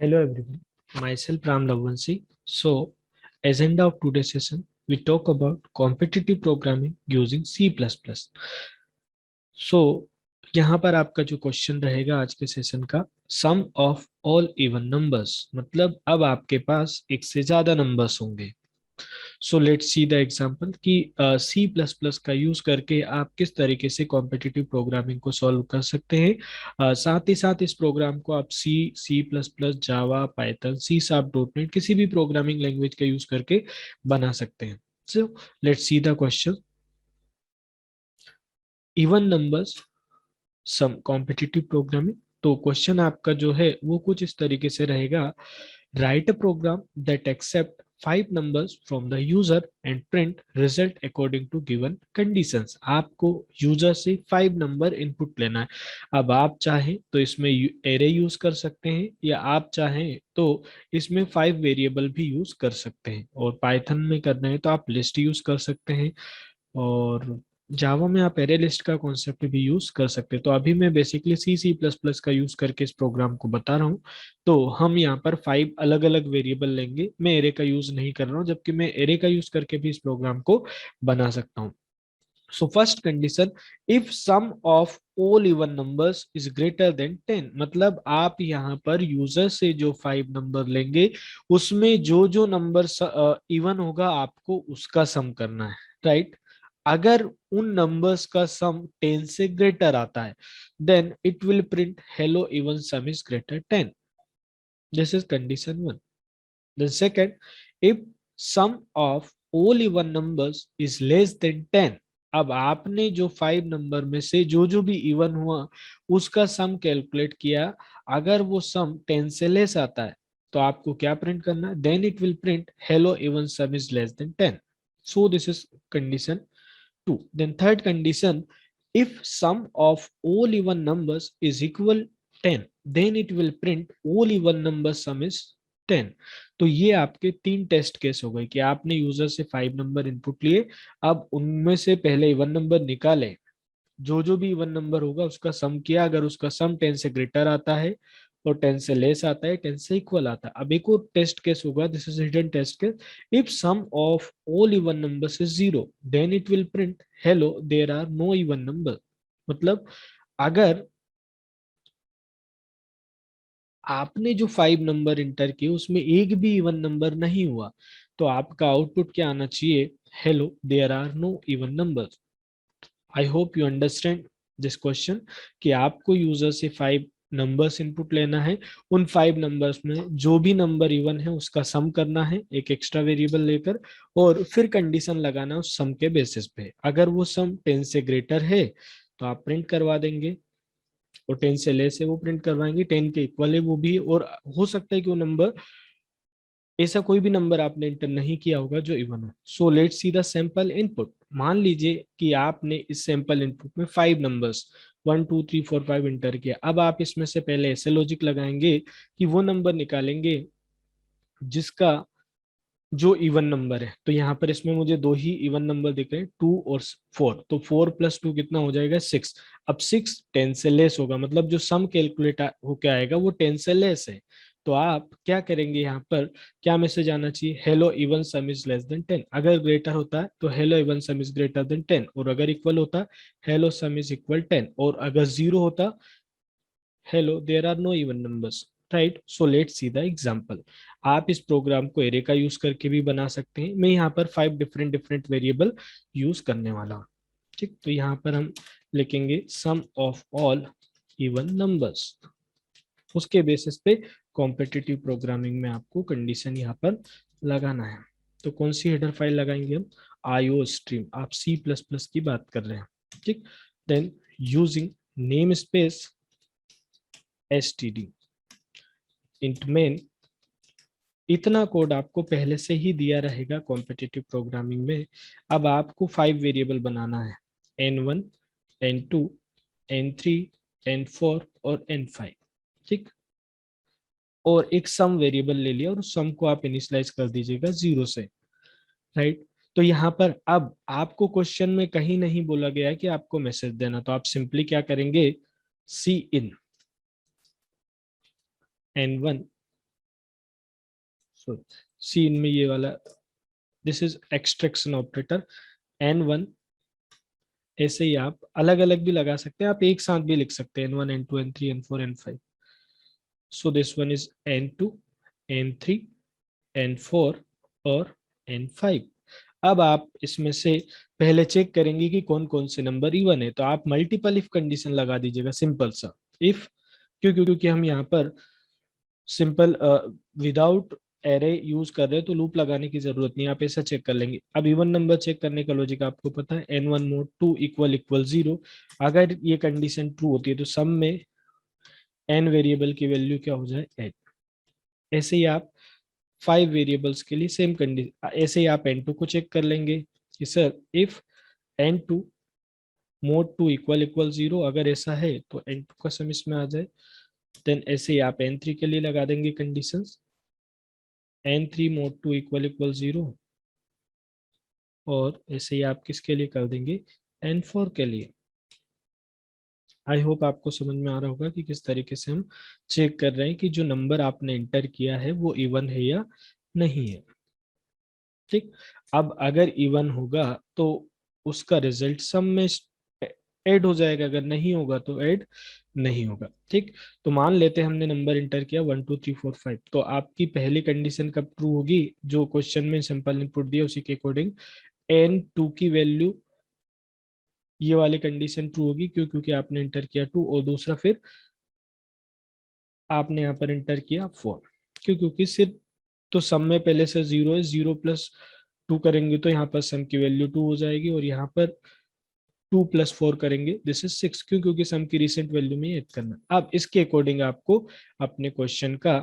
Hello everyone, myself Ram Lavansi. So, agenda of today's session, we talk about competitive programming using C++. So, यहाँ पर आपका जो question रहेगा आज के सेशन का, सम ऑफ ऑल इवन नंबर्स, मतलब अब आपके पास एक से ज्यादा नंबर्स होंगे। सो लेट्स सी द एग्जांपल कि सी प्लस प्लस का यूज करके आप किस तरीके से कॉम्पिटिटिव प्रोग्रामिंग को सॉल्व कर सकते हैं। साथ ही साथ इस प्रोग्राम को आप C plus plus, Java, Python, C sharp, dot net किसी भी प्रोग्रामिंग लैंग्वेज का यूज करके बना सकते हैं। So let's see the question. Even numbers sum competitive programming. तो क्वेश्चन आपका जो है वो कुछ इस तरीके से रहेगा। Write a program that accept 5 numbers from the user and print result according to given conditions। आपको यूजर से 5 नंबर इनपुट लेना है। अब आप चाहें तो इसमें एरे यूज कर सकते हैं, या आप चाहें तो इसमें 5 वेरिएबल भी यूज कर सकते हैं, और पाइथन में करना है तो आप लिस्ट यूज कर सकते हैं, और जावा में आप एरे लिस्ट का कॉन्सेप्ट भी यूज कर सकते हैं। तो अभी मैं बेसिकली सी प्लस प्लस का यूज करके इस प्रोग्राम को बता रहा हूँ। तो हम यहाँ पर 5 अलग अलग वेरिएबल लेंगे। मैं एरे का यूज नहीं कर रहा हूँ, जबकि मैं एरे का यूज करके भी इस प्रोग्राम को बना सकता हूँ। So first condition, if sum of all even numbers is greater than 10, मतलब आप यहाँ पर यूजर से जो 5 नंबर लेंगे उसमें जो जो नंबर इवन होगा आपको उसका सम करना है, राइट। अगर उन नंबर्स का सम 10 से ग्रेटर आता है, then it will print hello even sum is greater 10। This is condition 1। The second, if sum of all even numbers is less than 10, अब आपने जो 5 नंबर में से जो जो भी इवन हुआ उसका सम कैलकुलेट किया, अगर वो सम 10 से लेस आता है तो आपको क्या प्रिंट करना है? Then it will print hello even sum is less than 10। So this is condition 2। Then third condition, if sum of all even numbers is equal 10, then it will print all even number sum is 10। तो ये आपके 3 test case हो गए कि आपने user से 5 number input लिए, अब उनमें से पहले इवन नंबर निकाले, जो जो भी इवन नंबर होगा उसका सम किया, अगर उसका सम 10 से ग्रेटर आता है और 10 से लेस आता है, 10 से इक्वल आता है। अब एक और टेस्ट केस होगा, this is hidden test case. If sum of all even numbers is 0, then it will print hello there are no even number. मतलब अगर आपने जो 5 नंबर इंटर किए उसमें एक भी इवन नंबर नहीं हुआ, तो आपका आउटपुट क्या आना चाहिए? Hello there are no even number. I hope you understand this question, कि आपको यूजर से 5 नंबर्स इनपुट लेना है, उन 5 नंबर्स में जो भी नंबर इवन है उसका सम करना है एक एक्स्ट्रा वेरिएबल लेकर, और फिर कंडीशन लगाना उस सम के बेसिस पे। अगर वो सम 10 से ग्रेटर है तो आप प्रिंट करवा देंगे, और 10 से लेस है वो प्रिंट करवाएंगे, 10 के इक्वल है वो भी, और हो सकता है कि वो नंबर, ऐसा कोई भी नंबर आपने इंटर नहीं किया होगा जो इवन हो। सो let's see the sample input. मान लीजिए कि आपने इस सैंपल इनपुट में 5 नंबर्स 1 2 3 4 5 इंटर किया। अब आप इसमें से पहले ऐसे लॉजिक लगाएंगे कि वो नंबर निकालेंगे जिसका जो इवन नंबर है। तो यहाँ पर इसमें मुझे दो ही इवन नंबर दिख रहे हैं, 2 और 4। तो 4 + 2 कितना हो जाएगा? 6। अब 6 10 से लेस होगा, मतलब जो सम कैलकुलेट होके आएगा वो 10 से लेस है। तो आप क्या करेंगे? यहाँ पर क्या मैसेज आना चाहिए? Hello even sum is less than 10। अगर ग्रेटर होता है तो hello even sum is greater than 10, और अगर इक्वल होता हेलो सम इज इक्वल 10, और अगर 0 होता hello there are no even numbers, right. So let's see the example. आप इस प्रोग्राम को एरे का यूज करके भी बना सकते हैं। मैं यहाँ पर 5 डिफरेंट डिफरेंट वेरिएबल यूज करने वाला हूँ, ठीक। तो यहाँ पर हम लिखेंगे सम ऑफ ऑल इवन नंबर्स। उसके बेसिस पे कॉम्पिटिटिव प्रोग्रामिंग में आपको कंडीशन यहाँ पर लगाना है। तो कौन सी हेडर फाइल लगाएंगे हम? IO stream. आप सी प्लस प्लस की बात कर रहे हैं, ठीक। Then using name space std int main। इतना कोड आपको पहले से ही दिया रहेगा कॉम्पिटिटिव प्रोग्रामिंग में। अब आपको 5 वेरिएबल बनाना है, n1 n2 n3 n4 और n5, ठीक। और एक सम वेरिएबल ले लिया और उस सम को आप इनिशियलाइज कर दीजिएगा 0 से, राइट। तो यहाँ पर अब आपको क्वेश्चन में कहीं नहीं बोला गया है कि आपको मैसेज देना, तो आप सिंपली क्या करेंगे? सी इन n1 सॉरी, सी इनमें ये वाला, this is extraction operator N1। ऐसे ही आप अलग अलग भी लगा सकते हैं, आप एक साथ भी लिख सकते हैं N1 N2 N3 N4 N5। So this one is N2 N3 N4 और N5। अब आप इसमें से पहले चेक करेंगे कि कौन कौन से नंबर इवन है, तो आप मल्टीपल इफ कंडीशन लगा दीजिएगा, सिंपल सा इफ। क्योंकि हम यहाँ पर सिंपल विदाउट एरे यूज कर रहे हैं, तो लूप लगाने की जरूरत नहीं, आप ऐसा चेक कर लेंगे। अब इवन नंबर चेक करने का लॉजिक आपको पता है, N1 mod 2 इक्वल इक्वल 0। अगर ये कंडीशन ट्रू होती है तो सम में n वेरिएबल की वैल्यू क्या हो जाए, 8। ऐसे ही आप 5 वेरिएबल्स के लिए सेम कंडीशन, ऐसे ही आप N2 को चेक कर लेंगे कि sir if N2 mod 2 equal equal 0, अगर ऐसा है तो N2 का सम इसमें आ जाए। देन ऐसे ही आप N3 के लिए लगा देंगे conditions, N3 mod 2 equal equal 0, और ऐसे ही आप किसके लिए कर देंगे, N4 के लिए। आई होप आपको समझ में आ रहा होगा कि किस तरीके से हम चेक कर रहे हैं कि जो नंबर आपने एंटर किया है वो इवन है या नहीं है। ठीक, अब अगर इवन होगा तो उसका रिजल्ट सम में ऐड हो जाएगा, अगर नहीं होगा तो ऐड नहीं होगा। ठीक, तो मान लेते हैं हमने नंबर इंटर किया 1 2 3 4 5, तो आपकी पहली कंडीशन कब ट्रू होगी, जो क्वेश्चन में सिंपल इनपुट दिया उसी के अकॉर्डिंग N2 की वैल्यू, ये वाली कंडीशन ट्रू होगी, क्योंकि आपने इंटर किया 2, और दूसरा फिर आपने यहाँ पर इंटर किया 4, क्योंकि सिर्फ तो सम में पहले से 0 है, 0 प्लस 2 करेंगे तो यहाँ पर सम की वैल्यू 2 हो जाएगी, और यहाँ पर 2 प्लस 4 करेंगे दिस इज 6, क्योंकि सम की रिसेंट वैल्यू में ऐड करना। अब इसके अकॉर्डिंग आपको अपने क्वेश्चन का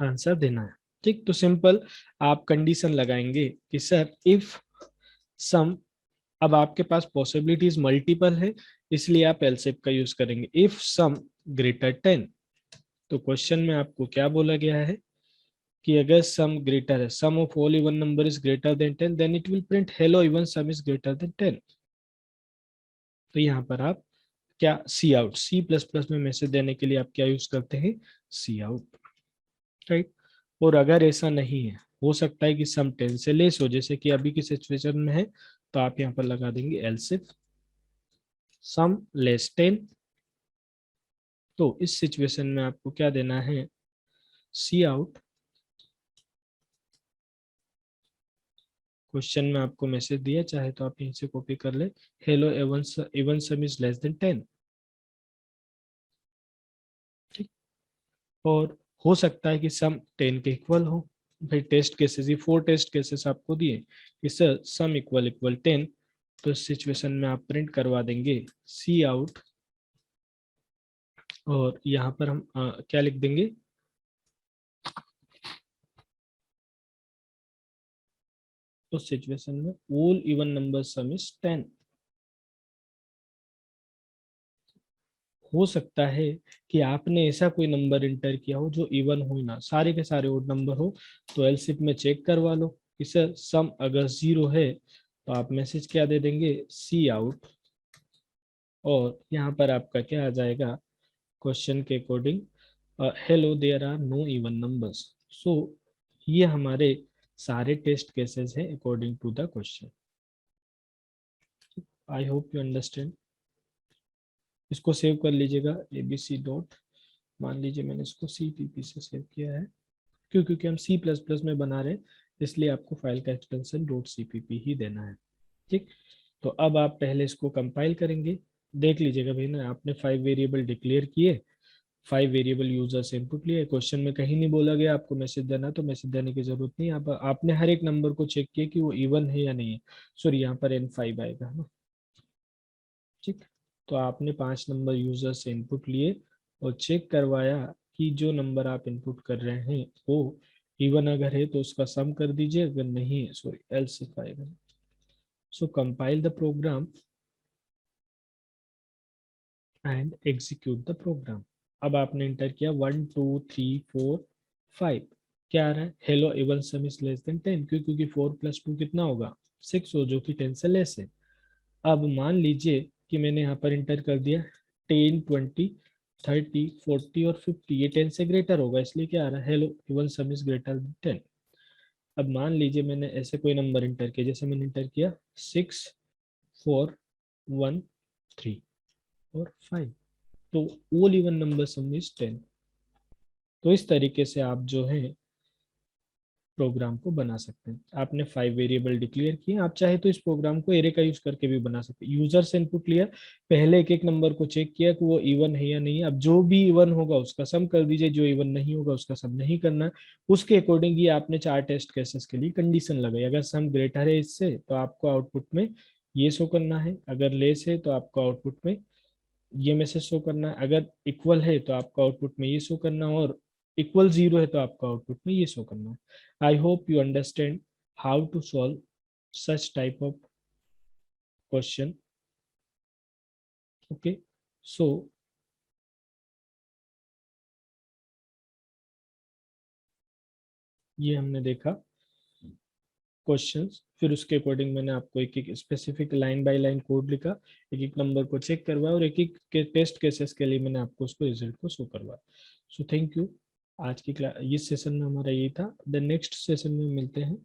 आंसर देना है। ठीक, तो सिंपल आप कंडीशन लगाएंगे कि सर इफ सम, अब आपके पास पॉसिबिलिटीज मल्टीपल है, इसलिए आप एलसीफ का यूज करेंगे। इफ सम ग्रेटर 10, तो क्वेश्चन में आपको क्या बोला गया है कि अगर सम ग्रेटर है, sum of all even number is greater than 10, then it will print hello even sum is greater than 10। तो यहाँ पर आप क्या, cout, C plus plus में मैसेज देने के लिए आप क्या यूज करते हैं, सी आउट। राइट, और अगर ऐसा नहीं है, हो सकता है कि सम 10 से लेस हो, जैसे कि अभी की सिचुएशन में है, तो आप यहाँ पर लगा देंगे एल्स इफ सम लेस 10। तो इस सिचुएशन में आपको क्या देना है, सी आउट। क्वेश्चन में आपको मैसेज दिया, चाहे तो आप यहीं से कॉपी कर ले, hello even sum is less than 10। ठीक, और हो सकता है कि सम 10 के इक्वल हो। भाई टेस्ट केसेस, ये 4 टेस्ट केसेस आपको दिए कि सर सम इक्वल इक्वल 10, तो इस सिचुएशन में आप प्रिंट करवा देंगे सी आउट, और यहाँ पर हम क्या लिख देंगे, उस सिचुएशन में all even number some is 10। हो सकता है कि आपने ऐसा कोई नंबर इंटर किया हो जो इवन हो ना, सारे के सारे ओड नंबर हो, तो एलसीफ में चेक करवा लो कि सर सम अगर 0 है, तो आप मैसेज क्या दे देंगे, सी आउट, और यहाँ पर आपका क्या आ जाएगा, क्वेश्चन के according hello there are no even numbers. So ये हमारे सारे टेस्ट केसेस हैं according to the question. I hope you understand. इसको सेव कर लीजिएगा, abc डॉट, मान लीजिए मैंने इसको cpp से सेव किया है, क्योंकि हम C++ में बना रहे हैं, इसलिए आपको फाइल का एक्सटेंशन .cpp ही देना है। ठीक, तो अब आप पहले इसको कंपाइल करेंगे, देख लीजिएगा भाई ना, आपने 5 वेरिएबल डिक्लेयर किए, 5 वेरिएबल यूजर से इनपुट लिए, क्वेश्चन में कहीं नहीं बोला गया आपको मैसेज देना, तो मैसेज देने की जरूरत नहीं। आपने हर एक नंबर को चेक किया कि वो इवन है या नहीं है, सॉरी यहाँ पर N5 आएगा ना। ठीक, तो आपने 5 नंबर यूजर से इनपुट लिए और चेक करवाया कि जो नंबर आप इनपुट कर रहे हैं वो इवन अगर है तो उसका सम कर दीजिए, अगर नहीं है सॉरी एल्स इफ आएगा। So compile the program and execute the program. अब आपने इंटर किया 1 2 3 4 5, क्या आ रहा है, hello even sum is less than 10, क्योंकि 4 + 2 कितना होगा, 6 हो, जो कि 10 से लेस है। अब मान लीजिए कि मैंने यहाँ पर इंटर कर दिया 10 20 30, 40 और 50 ये 10 से ग्रेटर होगा, इसलिए क्या आ रहा है, hello even sum is greater than 10। अब मान लीजिए मैंने ऐसे कोई नंबर इंटर किया, जैसे मैंने इंटर किया 6, 4, 1, 3 और 5, तो all even number some is 10। तो इस तरीके से आप जो है प्रोग्राम को बना सकते हैं। आपने 5 वेरिएबल डिक्लेयर किए, आप चाहे तो इस प्रोग्राम को एरे का यूज करके भी बना सकते हैं। यूजर से इनपुट लिया, पहले एक एक नंबर को चेक किया कि वो इवन है या नहीं है। अब जो भी इवन होगा उसका सम कर दीजिए, जो इवन नहीं होगा उसका सम नहीं करना है। उसके अकॉर्डिंग ही आपने 4 टेस्ट केसेस के लिए कंडीशन लगाई। अगर सम ग्रेटर है इससे तो आपको आउटपुट में ये शो करना है, अगर लेस है तो आपको आउटपुट में ये मैसेज शो करना है, अगर इक्वल है तो आपको आउटपुट में ये शो करना है, और इक्वल 0 है तो आपको आउटपुट में ये शो करना है। I hope you understand how to solve such type of question. Okay, so ये हमने देखा क्वेश्चंस, फिर उसके अकॉर्डिंग मैंने आपको एक एक specific line by line code लिखा, एक एक नंबर को चेक करवाया, और एक एक के टेस्ट केसेस के लिए मैंने आपको उसको रिजल्ट को शो करवाया। So thank you. आज की क्लास इस सेशन में हमारा यही था। द नेक्स्ट सेशन में मिलते हैं।